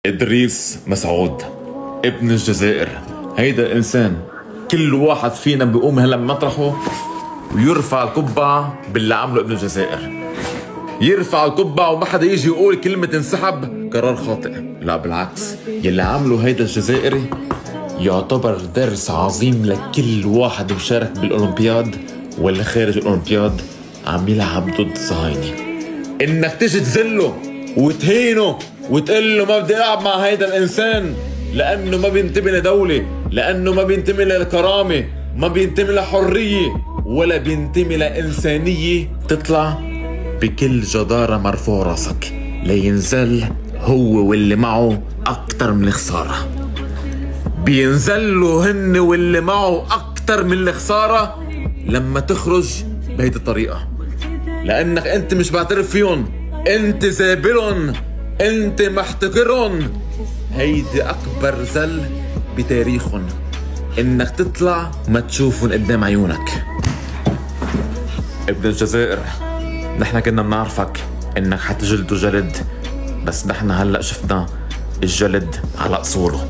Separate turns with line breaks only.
إدريس مسعود ابن الجزائر. هيدا الإنسان كل واحد فينا بيقوم هلا من مطرحه ويرفع القبعة باللي عمله ابن الجزائر. يرفع القبعة وما حدا يجي يقول كلمة انسحب قرار خاطئ، لا بالعكس، يلي عمله هيدا الجزائري يعتبر درس عظيم لكل واحد مشارك بالأولمبياد واللي خارج الأولمبياد عم يلعب ضد الصهاينة. إنك تجي تذله وتهينه وتقول له ما بدي العب مع هيدا الانسان لانه ما بينتمي لدوله، لانه ما بينتمي للكرامه، ما بينتمي لحريه ولا بينتمي لانسانيه، تطلع بكل جداره مرفوع راسك لينزل هو واللي معه اكتر من الخساره. بينزلوا هن واللي معه اكتر من الخساره لما تخرج بهيدي الطريقه، لانك انت مش بعترف فيهم، انت زابلهم، انت محتكرهم. هيدي اكبر زل بتاريخهم، انك تطلع ما تشوفهم قدام عيونك. ابن الجزائر، نحن كنا بنعرفك انك حتجلده جلد، بس نحن هلأ شفنا الجلد على اصوله.